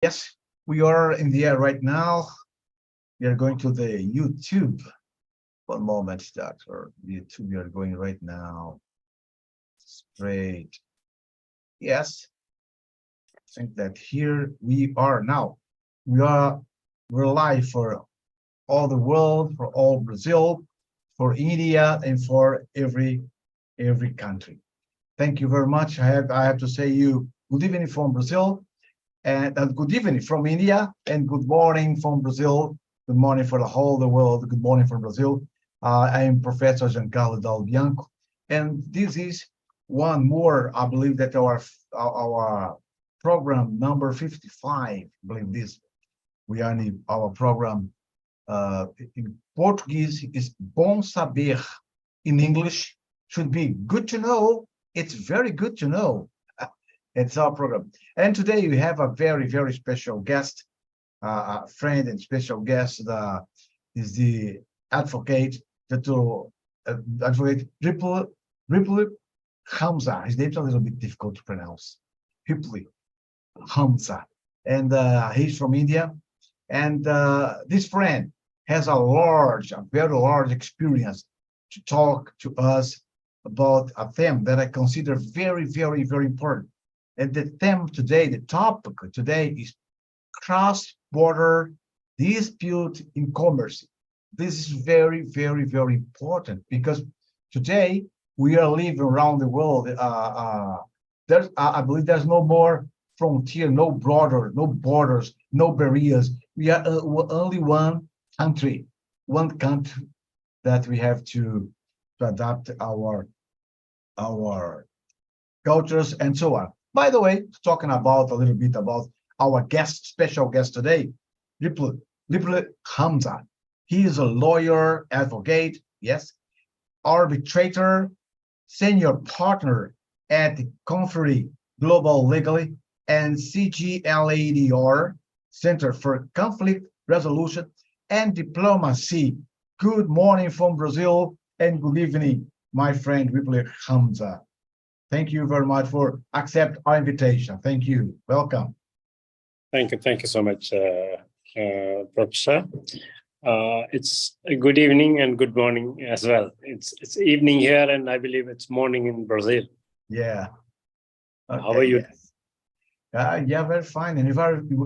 Yes, we are in the air right now. We are going to the YouTube. One moment, Doctor. YouTube, we are going right now. Straight. Yes, I think that here we are now. We are we're live for all the world, for all Brazil, for India, and for every country. Thank you very much. I have to say you good evening from Brazil, and good evening from India, and good morning from Brazil. Good morning for the whole of the world. Good morning from Brazil. I am Professor Giancarlo Dal Bianco, and this is one more. I believe that our program number 55. I believe this. We are in our program. In Portuguese is bom saber. In English should be good to know. It's very good to know. It's our program. And today we have a very special guest, friend and special guest is the advocate, advocate Ripley Hamza. His name's a little bit difficult to pronounce. Ripley Hamza. And he's from India. And this friend has a very large experience to talk to us about a theme that I consider very important. And the theme today, the topic today is cross-border dispute in commerce. This is very important because today we are living around the world. I believe there's no more frontier, no borders, no barriers. We are only one country that we have to adapt our cultures and so on. By the way, talking about a little bit about our special guest today, Liple Hamza. He is a lawyer, advocate, yes, arbitrator, senior partner at the Conferry Global Legally and CGLADR, Center for Conflict Resolution and Diplomacy. Good morning from Brazil and good evening, my friend Ripley Hamza. Thank you very much for accept our invitation. Thank you. Welcome. Thank you so much, Professor. It's a good evening and good morning as well. It's evening here, and I believe it's morning in Brazil. Yeah. Okay, how are you? Yes. Yeah, very fine. And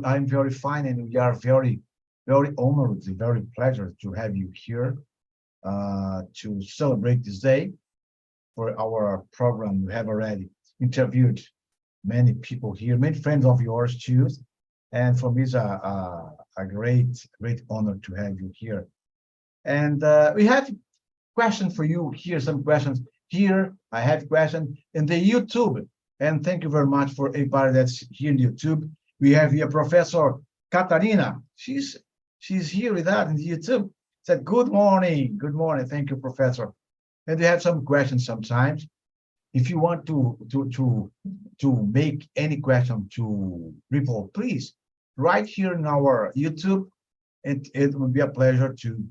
I'm very fine, and we are very honored, it's a very pleasure to have you here to celebrate this day. For our program, we have already interviewed many people here, many friends of yours too. And for me, it's a great honor to have you here. And we have questions for you here, some questions here. I have questions in the YouTube. And thank you very much for everybody that's here in YouTube. We have here Professor Catarina. She's here with us in the YouTube. Said, good morning. Thank you, Professor. And we have some questions sometimes. If you want to make any question to Ripple, please right here in our YouTube. It will be a pleasure to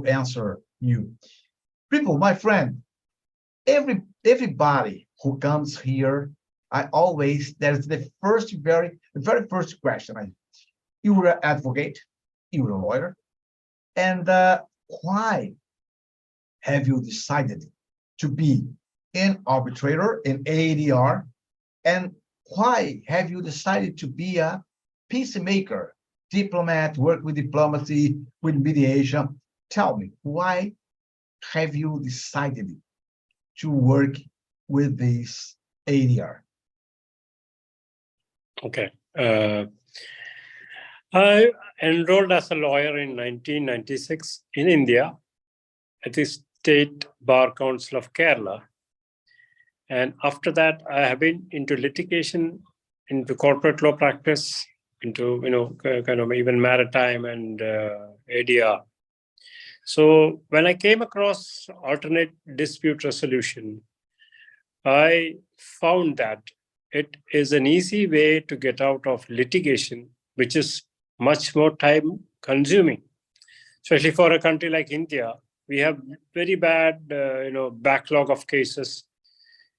answer you. Ripple, my friend, everybody who comes here, there's the very first question. You were an advocate, you were a lawyer, and why have you decided to be an arbitrator in ADR? And why have you decided to be a peacemaker, diplomat, work with diplomacy, with mediation? Tell me, why have you decided to work with this ADR? Okay. I enrolled as a lawyer in 1996 in India at the State Bar Council of Kerala. And after that, I have been into litigation, into corporate law practice, into, kind of even maritime and ADR. So when I came across alternate dispute resolution, I found that it is an easy way to get out of litigation, which is much more time consuming, especially for a country like India. We have very bad, backlog of cases.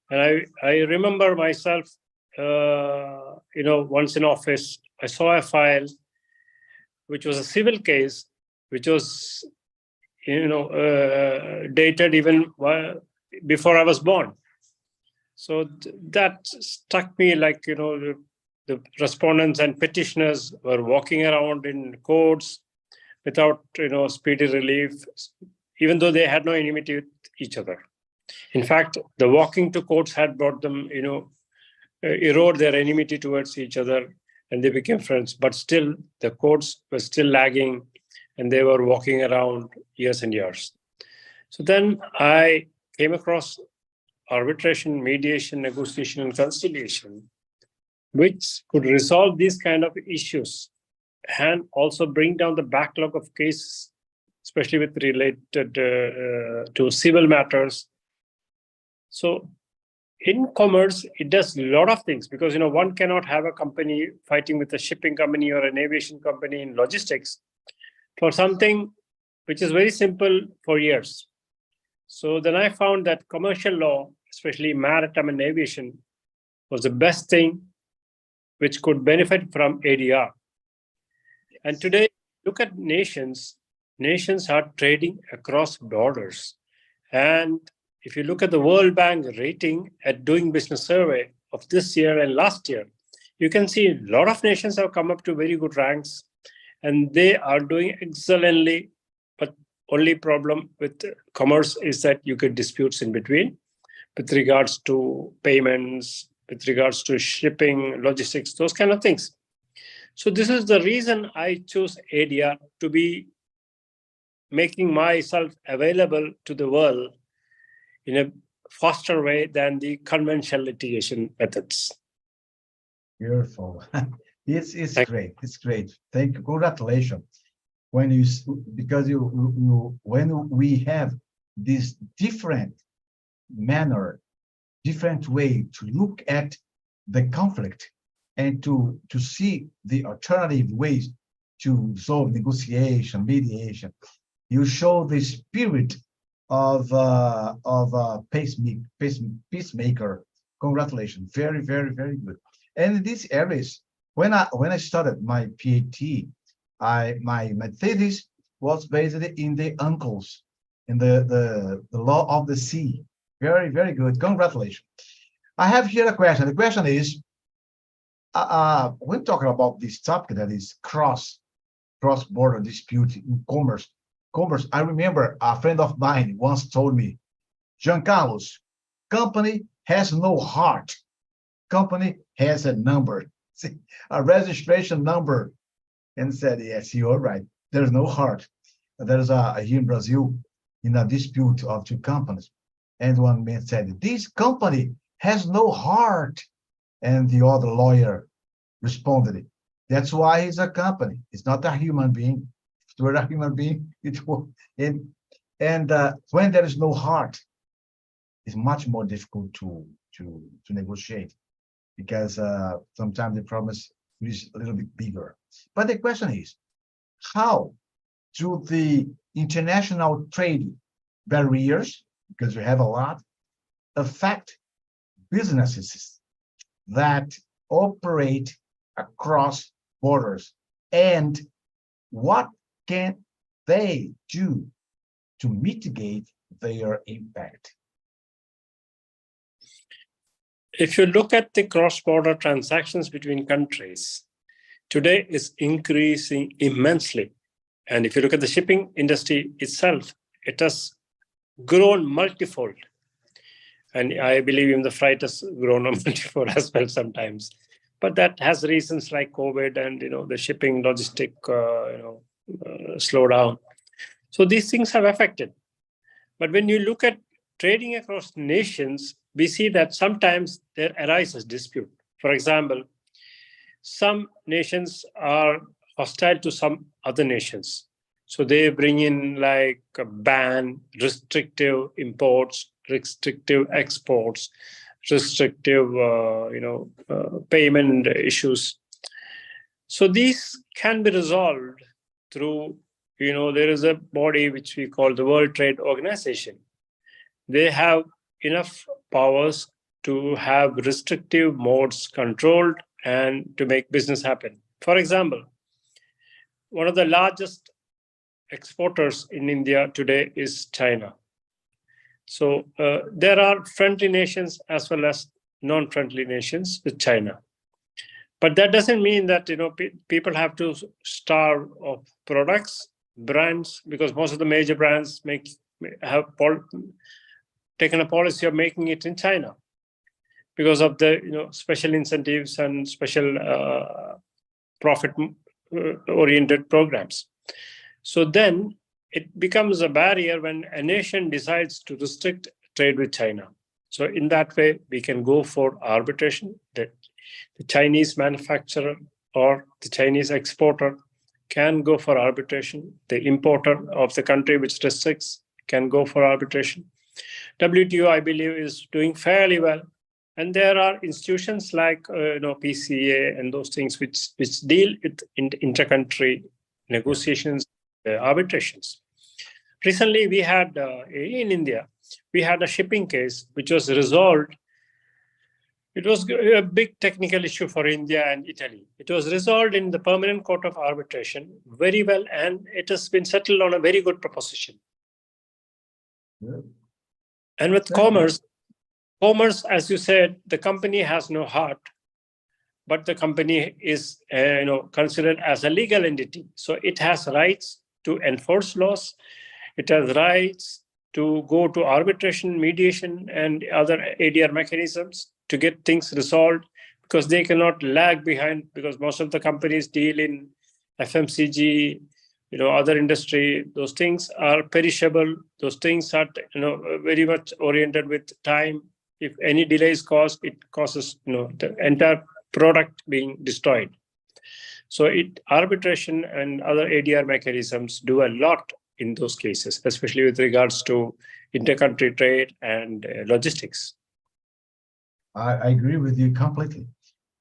And I remember myself once in office, I saw a file which was a civil case, which was, dated even before I was born. So that struck me like, the respondents and petitioners were walking around in courts without, speedy relief, even though they had no enmity with each other. In fact, the walking to courts had brought them, erode their enmity towards each other, and they became friends. But still, the courts were still lagging, and they were walking around years and years. So then I came across arbitration, mediation, negotiation, and conciliation, which could resolve these kind of issues and also bring down the backlog of cases, especially with related to civil matters. So in commerce, it does a lot of things because, one cannot have a company fighting with a shipping company or an aviation company in logistics for something which is very simple for years. So then I found that commercial law, especially maritime and aviation, was the best thing which could benefit from ADR. And today, look at nations. Nations are trading across borders. And if you look at the World Bank rating at Doing Business survey of this year and last year, you can see a lot of nations have come up to very good ranks, and they are doing excellently. But only problem with commerce is that you get disputes in between with regards to payments, with regards to shipping, logistics, those kind of things. So this is the reason I chose ADR to be making myself available to the world in a faster way than the conventional litigation methods. Beautiful. It's great. It's great. Thank you. Congratulations. When when we have this different manner, different way to look at the conflict and to see the alternative ways to solve negotiation, mediation, you show the spirit of peacemaker. Congratulations. Very, very, very good. And in these areas, when I started my PhD, my thesis was based in the uncles, in the law of the sea. Very, very good. Congratulations. I have here a question. The question is, when talking about this topic that is cross-border dispute in commerce, I remember a friend of mine once told me, Giancarlos, company has no heart. Company has a number, a registration number. And said, yes, you're right. There's no heart. There's here in Brazil, in a dispute of two companies. And one man said, this company has no heart. And the other lawyer responded, that's why it's a company. It's not a human being. If it were a human being, it would. And when there is no heart, it's much more difficult to negotiate, because sometimes the problem is a little bit bigger. But the question is, how do the international trade barriers, because we have a lot, affect businesses that operate across borders, and what can they do to mitigate their impact? If you look at the cross-border transactions between countries, today is increasing immensely. And if you look at the shipping industry itself, it has grown multifold. And I believe even the freight has grown multifold as well sometimes. But that has reasons like COVID and the shipping logistic slowdown. So these things have affected. But when you look at trading across nations, we see that sometimes there arises dispute. For example, some nations are hostile to some other nations. So they bring in like a ban, restrictive imports, restrictive exports, restrictive payment issues. So these can be resolved through, there is a body which we call the World Trade Organization. They have enough powers to have restrictive modes controlled and to make business happen. For example, one of the largest exporters in India today is China. So there are friendly nations as well as non-friendly nations with China. But that doesn't mean that people have to starve of products, brands, because most of the major brands have taken a policy of making it in China because of the special incentives and special profit oriented programs. So then it becomes a barrier when a nation decides to restrict trade with China. So in that way, we can go for arbitration, that the Chinese manufacturer or the Chinese exporter can go for arbitration. The importer of the country which restricts can go for arbitration. WTO, I believe, is doing fairly well. And there are institutions like PCA and those things which deal with inter-country negotiations, arbitrations. Recently, we had in India, we had a shipping case which was resolved. It was a big technical issue for India and Italy. It was resolved in the Permanent Court of Arbitration very well, and it has been settled on a very good proposition. Yeah. And with commerce, as you said, the company has no heart, but the company is considered as a legal entity. So it has rights to enforce laws. It has rights to go to arbitration, mediation, and other ADR mechanisms to get things resolved, because they cannot lag behind, because most of the companies deal in FMCG, other industry. Those things are perishable. Those things are very much oriented with time. If any delay is caused, it causes the entire product being destroyed. So arbitration and other ADR mechanisms do a lot in those cases, especially with regards to intercountry trade and logistics. I agree with you completely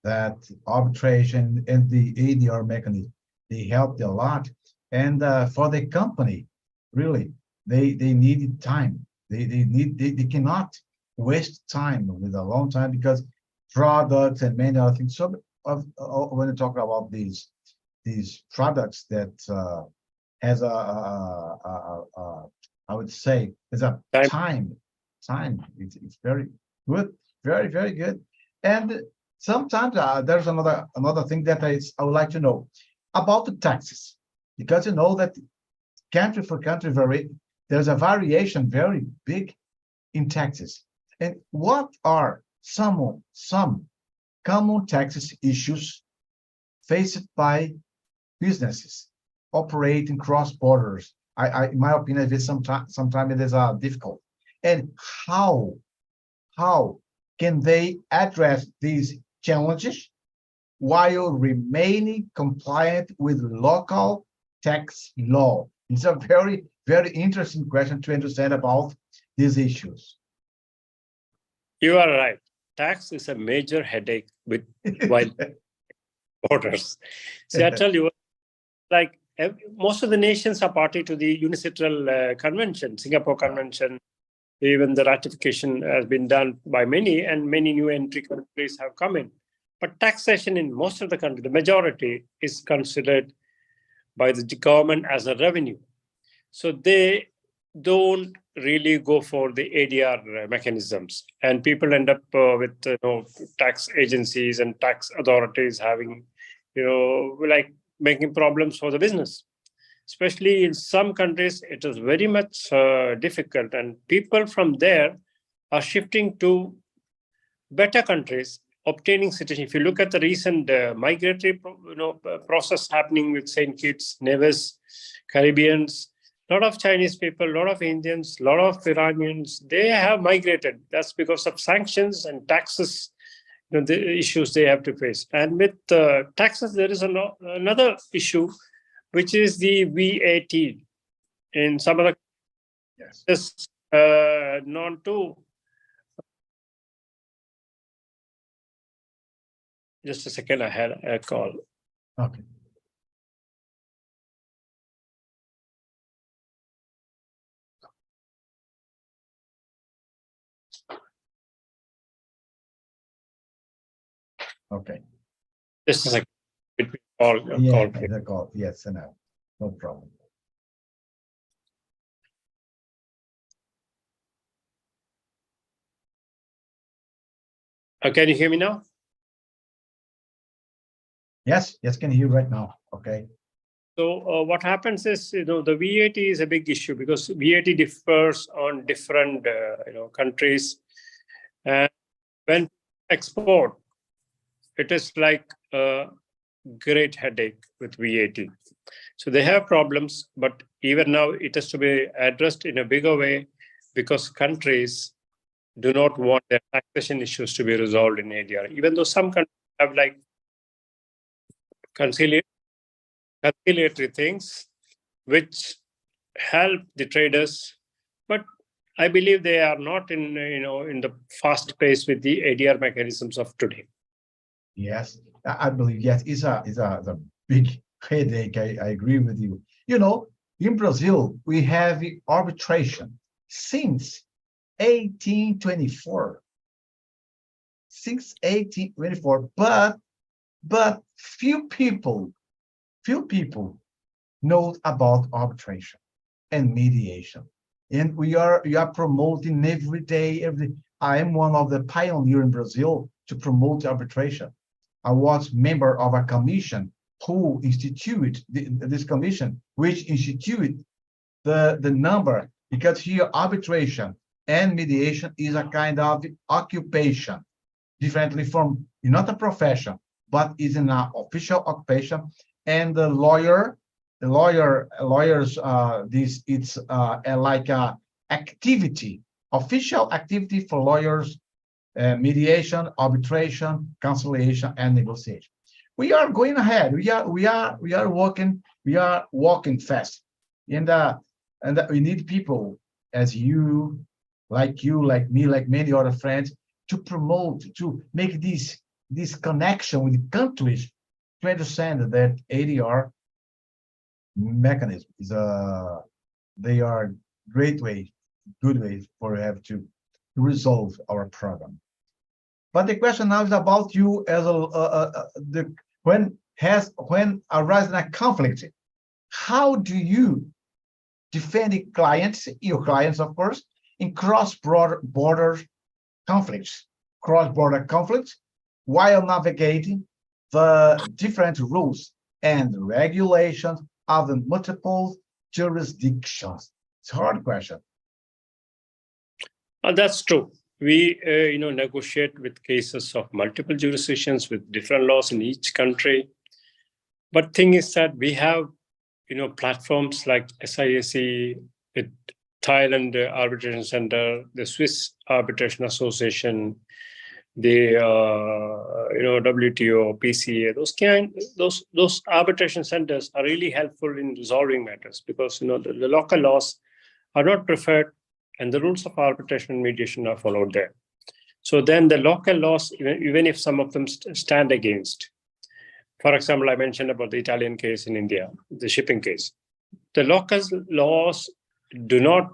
that arbitration and the ADR mechanism, they helped a lot. And for the company, really, they needed time. They cannot waste time with a long time, because products and many other things. So when you talk about these products that has I would say there's a time. It's very good, very good. And sometimes there's another thing that I would like to know about the taxes, because you know that country for country there's a variation very big in taxes. And what are some common taxes issues faced by businesses operating cross borders? In my opinion, sometimes it is difficult. And how can they address these challenges while remaining compliant with local tax law? It's a very, very interesting question to understand about these issues. You are right. Tax is a major headache while borders. See, I tell you, like most of the nations are party to the Unilateral Convention, Singapore Convention. Even the ratification has been done by many, and many new entry countries have come in. But taxation in most of the country, the majority, is considered by the government as a revenue. So they don't really go for the ADR mechanisms, and people end up with tax agencies and tax authorities having, like making problems for the business. Especially in some countries, it is very much difficult, and people from there are shifting to better countries, obtaining citizenship. If you look at the recent migratory process happening with St. Kitts, Nevis, Caribbeans, a lot of Chinese people, a lot of Indians, a lot of Iranians, they have migrated. That's because of sanctions and taxes, the issues they have to face. And with taxes, there is another issue, which is the VAT. In some other cases, not to. Just a second, I had a call. Okay. Okay. Just a second. Between call, Yeah, call. the call. Yes, no problem. Can you hear me now? Yes, can hear right now. Okay. So what happens is, the VAT is a big issue because VAT differs on different, countries. And when export, it is like a great headache with VAT. So they have problems, but even now it has to be addressed in a bigger way because countries do not want their taxation issues to be resolved in ADR, even though some countries have like conciliatory things which help the traders, but I believe they are not in the fast pace with the ADR mechanisms of today. Yes, I believe yes. It's a big headache. I agree with you. In Brazil we have arbitration since 1824. Since 1824, but few people know about arbitration and mediation. And we are promoting every day. I am one of the pioneers in Brazil to promote arbitration. I was member of a commission who instituted this commission, which instituted the number, because here arbitration and mediation is a kind of occupation, differently from, not a profession, but is an official occupation. And lawyers, this it's like a activity, official activity for lawyers, mediation, arbitration, conciliation, and negotiation. We are going ahead. We are walking fast, and we need people as you, like me, like many other friends, to promote, to make this connection with countries, to understand that ADR mechanism is they are great way, good ways for have to resolve our problem. But the question now is about you as when arises a conflict, how do you defend your clients, of course, in cross-border conflicts, while navigating the different rules and regulations of the multiple jurisdictions? It's a hard question. That's true. We, negotiate with cases of multiple jurisdictions with different laws in each country. But thing is that we have, platforms like SIAC, the Thailand Arbitration Center, the Swiss Arbitration Association, the WTO, PCA. Those arbitration centers are really helpful in resolving matters because the local laws are not preferred, and the rules of arbitration and mediation are followed there. So then the local laws, even if some of them stand against, for example, I mentioned about the Italian case in India, the shipping case. The local laws do not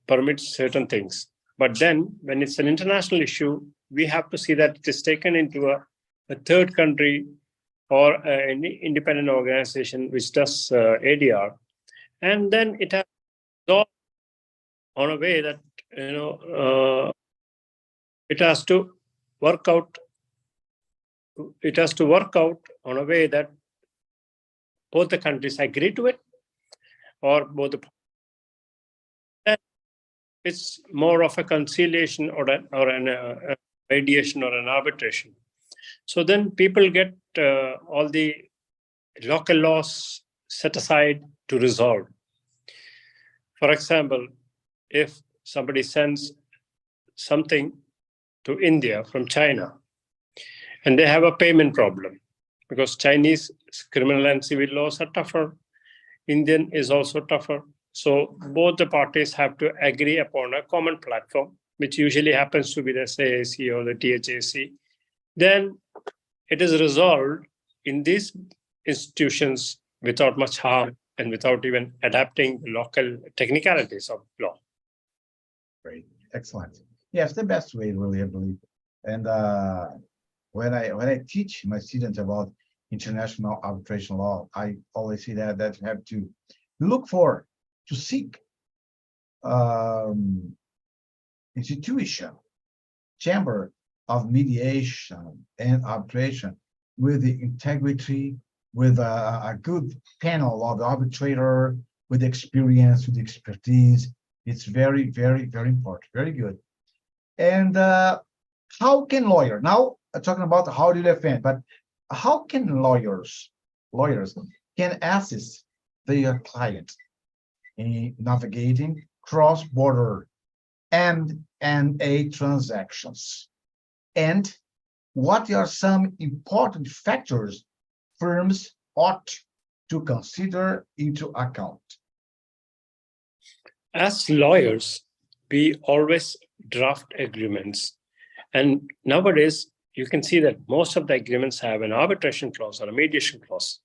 permit certain things. But then when it's an international issue, we have to see that it is taken into a third country or an independent organization which does ADR. And then it has resolved on a way that, it has to work out. It has to work out on a way that both the countries agree to it, or both the. It's more of a conciliation or a mediation or an arbitration. So then people get all the local laws set aside to resolve. For example, if somebody sends something to India from China, and they have a payment problem, because Chinese criminal and civil laws are tougher, Indian is also tougher. So both the parties have to agree upon a common platform, which usually happens to be the SAAC or the THAC. Then it is resolved in these institutions without much harm and without even adapting local technicalities of law. Great, excellent. Yes, the best way, really, I believe. And when I teach my students about international arbitration law, I always say that you have to look for, to seek institution, chamber of mediation and arbitration with the integrity, with a good panel of arbitrator, with experience, with expertise. It's very, very, very important. Very good. And how can lawyer, now talking about how to defend, but how can lawyers can assist their client in navigating cross-border M&A transactions? And what are some important factors firms ought to consider into account? As lawyers, we always draft agreements. And nowadays, you can see that most of the agreements have an arbitration clause or a mediation clause.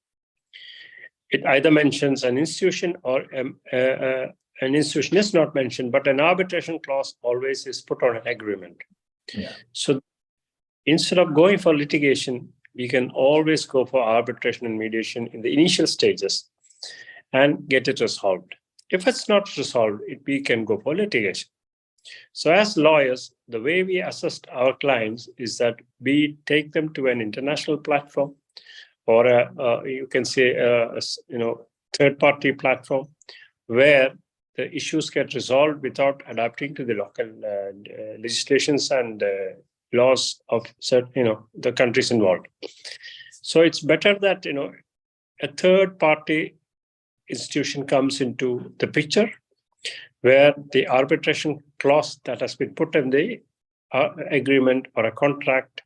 It either mentions an institution or an institution is not mentioned, but an arbitration clause always is put on an agreement. Yeah. So instead of going for litigation, we can always go for arbitration and mediation in the initial stages and get it resolved. If it's not resolved, we can go for litigation. So as lawyers, the way we assist our clients is that we take them to an international platform, or you can say third-party platform, where the issues get resolved without adapting to the local legislations and laws of certain, the countries involved. So it's better that a third-party institution comes into the picture, where the arbitration clause that has been put in the agreement or a contract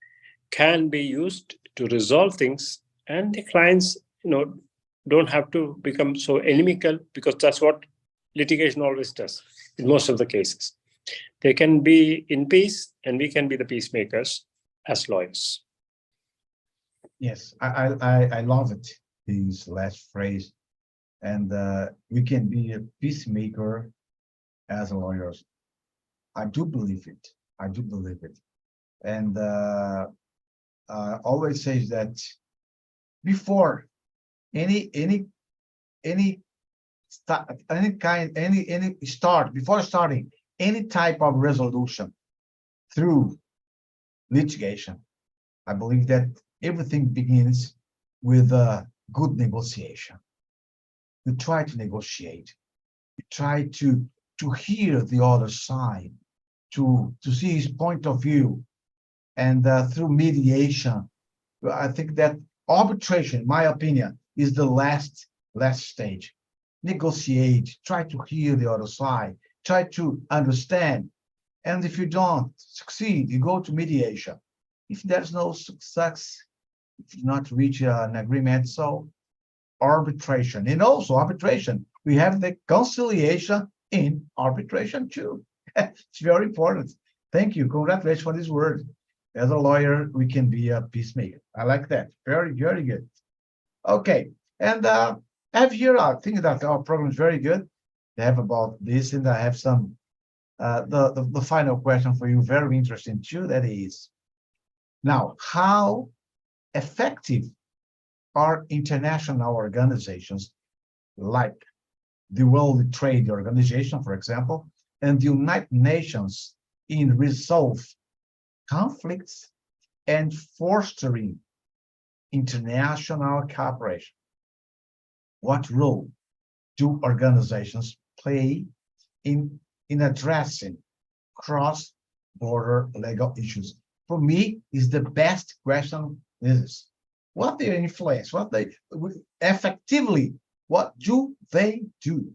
can be used to resolve things, and the clients, don't have to become so inimical, because that's what litigation always does in most of the cases. They can be in peace, and we can be the peacemakers as lawyers. Yes, I love it, this last phrase. And we can be a peacemaker as lawyers. I do believe it. I do believe it. And always says that before any start, before starting any type of resolution through litigation, I believe that everything begins with a good negotiation. You try to negotiate. You try to hear the other side, to see his point of view, and through mediation, I think that arbitration, in my opinion, is the last stage. Negotiate, try to hear the other side, try to understand, and if you don't succeed, you go to mediation. If there's no success, if you not reach an agreement, so arbitration. And also arbitration, we have the conciliation in arbitration too. It's very important. Thank you. Congratulations for this word. As a lawyer, we can be a peacemaker. I like that. Very, very good. Okay. And I have here, I think that our program is very good. They have about this, and I have some the final question for you, very interesting too. That is, now, how effective are international organizations like the World Trade Organization, for example, and the United Nations in resolve conflicts and fostering international cooperation? What role do organizations play in addressing cross-border legal issues? For me, is the best question is, what their influence, what they effectively, what do they do?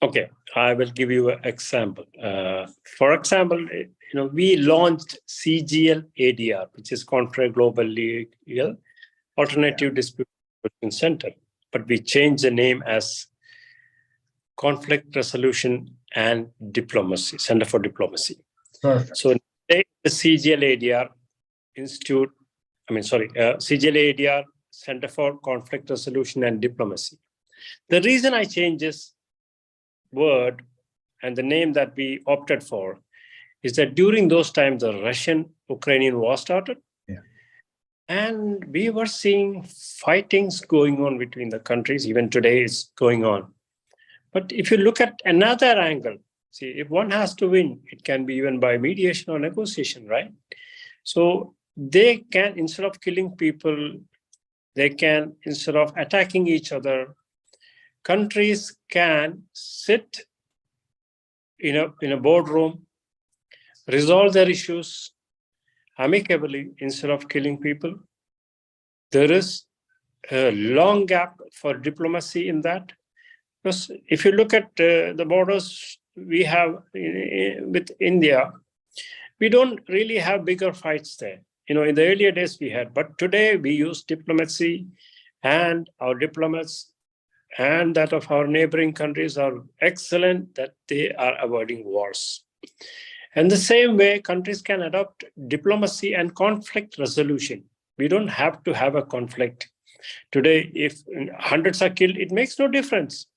Okay, I will give you an example. For example, we launched CGL ADR, which is Contract Global Legal Alternative Dispute Resolution Center, but we changed the name as Conflict Resolution and Diplomacy, Center for Diplomacy. Perfect. So the CGL ADR Institute, CGL ADR Center for Conflict Resolution and Diplomacy. The reason I changed this word and the name that we opted for is that during those times, the Russian Ukrainian war started. Yeah. And we were seeing fightings going on between the countries. Even today it's going on. But if you look at another angle, see, if one has to win, it can be even by mediation or negotiation, right? So they can, instead of killing people, they can, instead of attacking each other, countries can sit in a boardroom, resolve their issues amicably instead of killing people. There is a long gap for diplomacy in that. Because if you look at the borders we have with India, we don't really have bigger fights there. In the earlier days we had, but today we use diplomacy, and our diplomats and that of our neighboring countries are excellent that they are avoiding wars. And the same way, countries can adopt diplomacy and conflict resolution. We don't have to have a conflict. Today, if hundreds are killed, it makes no difference.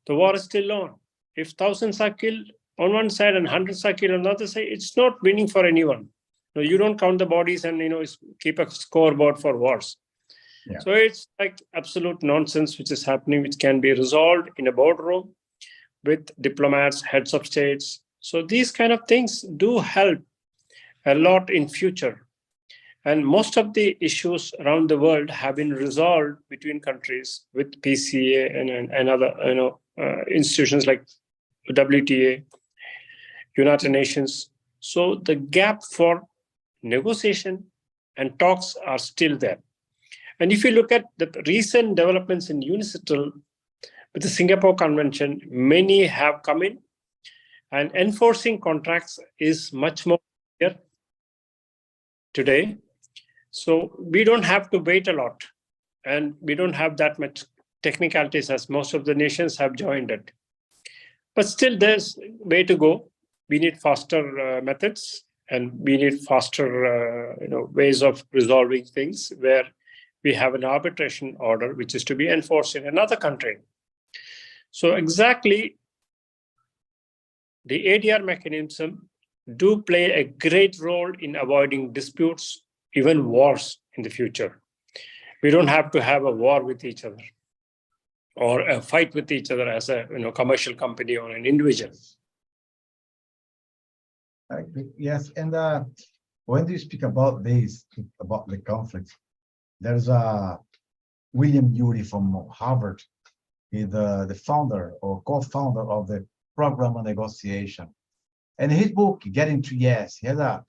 The war is still on. If thousands are killed on one side and hundreds are killed on the other side, it's not winning for anyone. You don't count the bodies and keep a scoreboard for wars. Yeah. So it's like absolute nonsense which is happening, which can be resolved in a boardroom with diplomats, heads of states. So these kind of things do help a lot in future. And most of the issues around the world have been resolved between countries with PCA and other institutions like WTA, United Nations. So the gap for negotiation and talks are still there. And if you look at the recent developments in UNICITRAL with the Singapore Convention, many have come in, and enforcing contracts is much more clear today. So we don't have to wait a lot, and we don't have that much technicalities as most of the nations have joined it. But still, there's way to go. We need faster methods, and we need faster ways of resolving things where we have an arbitration order which is to be enforced in another country. So exactly, the ADR mechanism do play a great role in avoiding disputes, even wars in the future. We don't have to have a war with each other or a fight with each other as a commercial company or an individual. Yes, and when you speak about this, about the conflict, there's a William Ury from Harvard. He's the founder or co-founder of the program on negotiation. And in his book, Getting to Yes, he has a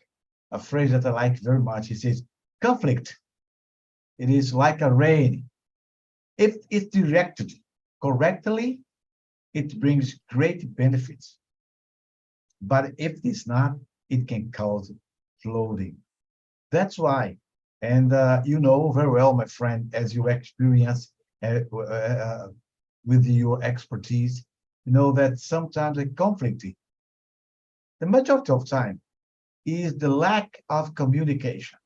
phrase that I like very much. He says, conflict, it is like a rain. If it's directed correctly, it brings great benefits. But if it's not, it can cause flooding. That's why. And you know very well, my friend, as you experience with your expertise, you know that sometimes a conflict, the majority of time, is the lack of communication.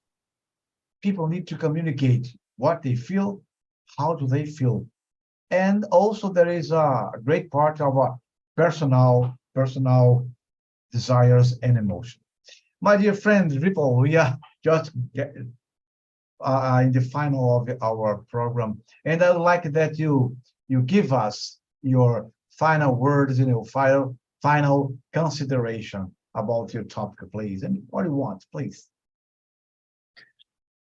People need to communicate what they feel, how do they feel. And also there is a great part of personal desires and emotion. My dear friend Ripple, we are just in the final of our program, and I would like that you give us your final words, final consideration about your topic, please, and what you want, please.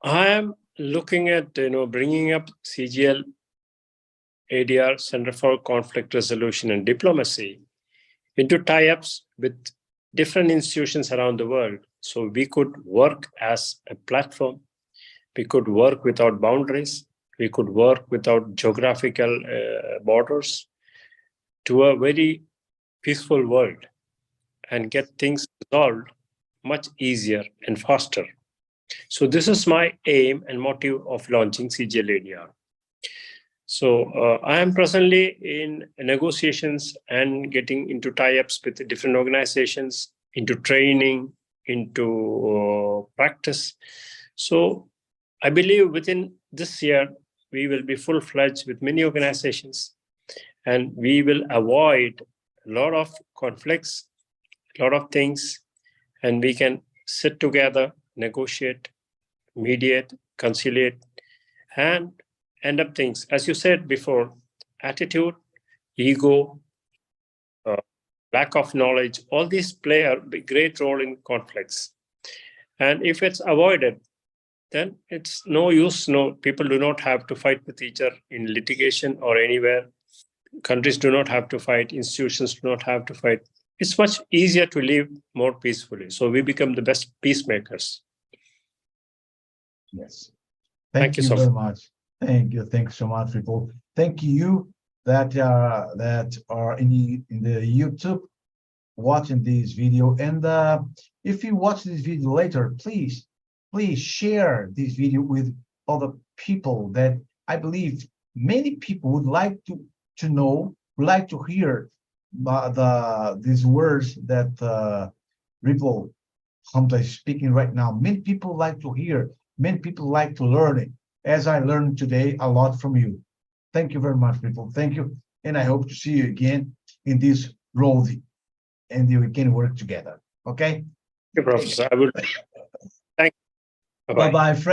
I am looking at bringing up CGL ADR, Center for Conflict Resolution and Diplomacy, into tie-ups with different institutions around the world, so we could work as a platform. We could work without boundaries. We could work without geographical borders to a very peaceful world and get things resolved much easier and faster. So this is my aim and motive of launching CGL ADR. So I am presently in negotiations and getting into tie-ups with different organizations, into training, into practice. So I believe within this year, we will be full-fledged with many organizations, and we will avoid a lot of conflicts, a lot of things, and we can sit together, negotiate, mediate, conciliate, and end up things. As you said before, attitude, ego, lack of knowledge, all these play a great role in conflicts. And if it's avoided, then it's no use. No, people do not have to fight with each other in litigation or anywhere. Countries do not have to fight. Institutions do not have to fight. It's much easier to live more peacefully. So we become the best peacemakers. Yes. Thank you so very much. Thank you. Thanks so much, people. Thank you that are in the YouTube watching this video. And if you watch this video later, please share this video with other people that I believe many people would like to know, would like to hear these words that Ripple Hamza is speaking right now. Many people like to hear, many people like to learn it, as I learned today a lot from you. Thank you very much, people. Thank you. And I hope to see you again in this road and we can work together. Okay? Thank you, Professor. I will. Thank you. Bye-bye. Bye-bye, friends.